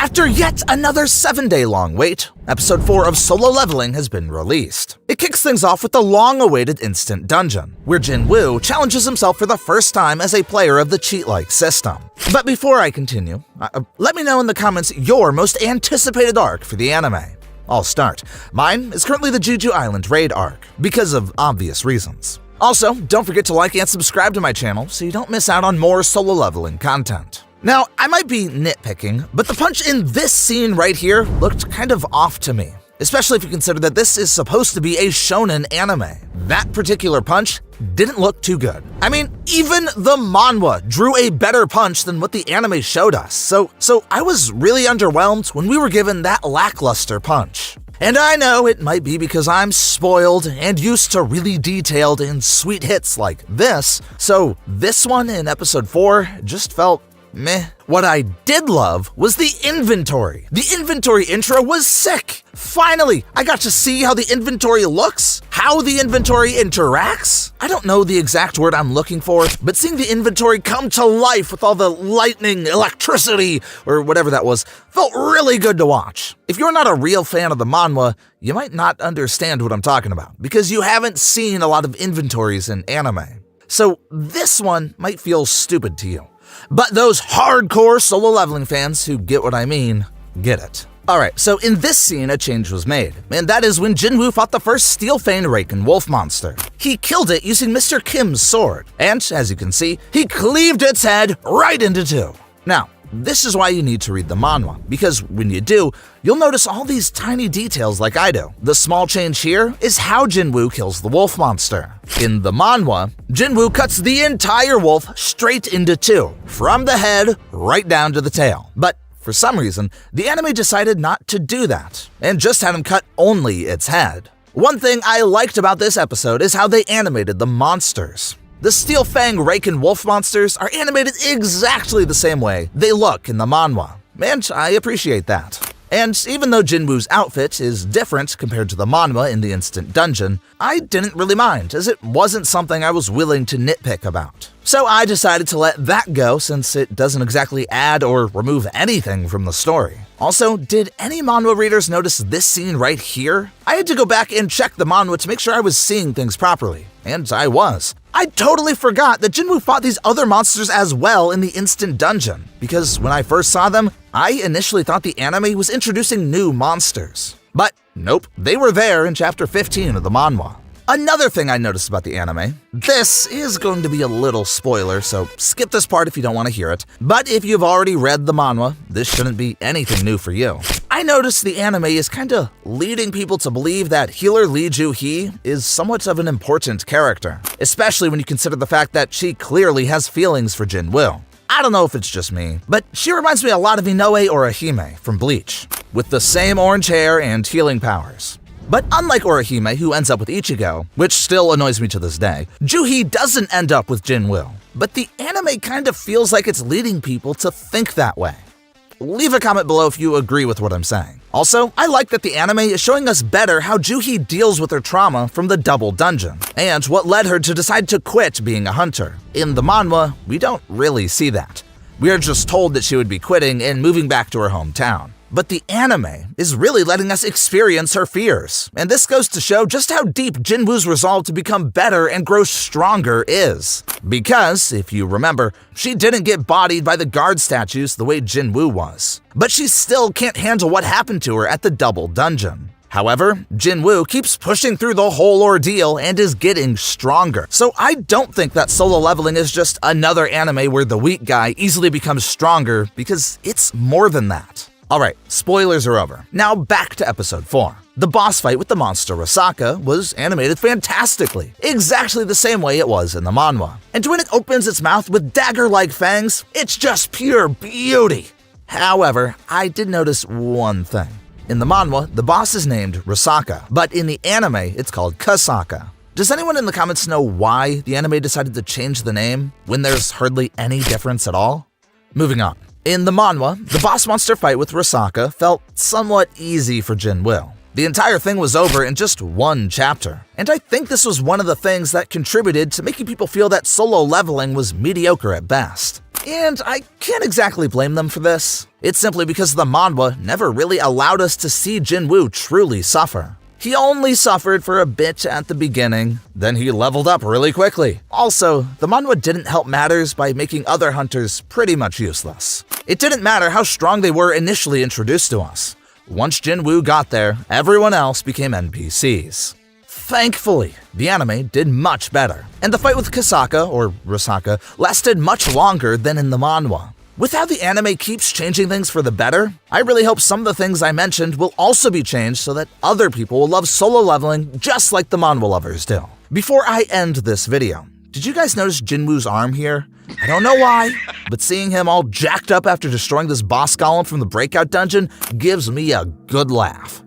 After yet another 7-day long wait, Episode 4 of Solo Leveling has been released. It kicks things off with the long-awaited Instant Dungeon, where Jinwoo challenges himself for the first time as a player of the cheat-like system. But before I continue, let me know in the comments your most anticipated arc for the anime. I'll start. Mine is currently the Jeju Island raid arc, because of obvious reasons. Also, don't forget to like and subscribe to my channel so you don't miss out on more Solo Leveling content. Now, I might be nitpicking, but the punch in this scene right here looked kind of off to me, especially if you consider that this is supposed to be a shonen anime. That particular punch didn't look too good. I mean, even the manhwa drew a better punch than what the anime showed us, so I was really underwhelmed when we were given that lackluster punch. And I know it might be because I'm spoiled and used to really detailed and sweet hits like this, so this one in episode 4 just felt meh. What I did love was the inventory. The inventory intro was sick. Finally, I got to see how the inventory looks, how the inventory interacts. I don't know the exact word I'm looking for, but seeing the inventory come to life with all the lightning, electricity, or whatever that was, felt really good to watch. If you're not a real fan of the manhwa, you might not understand what I'm talking about, because you haven't seen a lot of inventories in anime. So this one might feel stupid to you. But those hardcore Solo Leveling fans who get what I mean, get it. Alright, so in this scene a change was made, and that is when Jinwoo fought the first Steel Fang Raken wolf monster. He killed it using Mr. Kim's sword, and as you can see, he cleaved its head right into two. Now, this is why you need to read the manhwa, because when you do, you'll notice all these tiny details like I do. The small change here is how Jinwoo kills the wolf monster. In the manhwa, Jinwoo cuts the entire wolf straight into two, from the head right down to the tail. But for some reason, the anime decided not to do that, and just had him cut only its head. One thing I liked about this episode is how they animated the monsters. The Steel Fang Raken wolf monsters are animated exactly the same way they look in the manhwa, and I appreciate that. And even though Jinwoo's outfit is different compared to the manhwa in the Instant Dungeon, I didn't really mind, as it wasn't something I was willing to nitpick about. So I decided to let that go since it doesn't exactly add or remove anything from the story. Also, did any manhwa readers notice this scene right here? I had to go back and check the manhwa to make sure I was seeing things properly, and I was. I totally forgot that Jinwoo fought these other monsters as well in the Instant Dungeon, because when I first saw them, I initially thought the anime was introducing new monsters. But nope, they were there in chapter 15 of the manhwa. Another thing I noticed about the anime, this is going to be a little spoiler, so skip this part if you don't want to hear it, but if you've already read the manhwa, this shouldn't be anything new for you. I noticed the anime is kinda leading people to believe that healer Lee Joo-hee is somewhat of an important character, especially when you consider the fact that she clearly has feelings for Jinwoo. I don't know if it's just me, but she reminds me a lot of Inoue Orihime from Bleach, with the same orange hair and healing powers. But unlike Orihime, who ends up with Ichigo, which still annoys me to this day, Joo-hee doesn't end up with Jinwoo. But the anime kind of feels like it's leading people to think that way. Leave a comment below if you agree with what I'm saying. Also, I like that the anime is showing us better how Joo-hee deals with her trauma from the double dungeon, and what led her to decide to quit being a hunter. In the manhwa, we don't really see that. We are just told that she would be quitting and moving back to her hometown. But the anime is really letting us experience her fears, and this goes to show just how deep Jinwoo's resolve to become better and grow stronger is. Because, if you remember, she didn't get bodied by the guard statues the way Jinwoo was, but she still can't handle what happened to her at the double dungeon. However, Jinwoo keeps pushing through the whole ordeal and is getting stronger. So I don't think that Solo Leveling is just another anime where the weak guy easily becomes stronger, because it's more than that. Alright, spoilers are over. Now back to episode 4. The boss fight with the monster Rasaka was animated fantastically, exactly the same way it was in the manhwa. And when it opens its mouth with dagger-like fangs, it's just pure beauty. However, I did notice one thing. In the manhwa, the boss is named Rasaka, but in the anime, it's called Kasaka. Does anyone in the comments know why the anime decided to change the name when there's hardly any difference at all? Moving on. In the manhwa, the boss monster fight with Rasaka felt somewhat easy for Jinwoo. The entire thing was over in just one chapter, and I think this was one of the things that contributed to making people feel that Solo Leveling was mediocre at best. And I can't exactly blame them for this. It's simply because the manhwa never really allowed us to see Jinwoo truly suffer. He only suffered for a bit at the beginning, then he leveled up really quickly. Also, the manhwa didn't help matters by making other hunters pretty much useless. It didn't matter how strong they were initially introduced to us. Once Jinwoo got there, everyone else became NPCs. Thankfully, the anime did much better, and the fight with Kasaka, or Risaka, lasted much longer than in the manhwa. With how the anime keeps changing things for the better, I really hope some of the things I mentioned will also be changed so that other people will love Solo Leveling just like the manhwa lovers do. Before I end this video, did you guys notice Jinwoo's arm here? I don't know why, but seeing him all jacked up after destroying this boss golem from the breakout dungeon gives me a good laugh.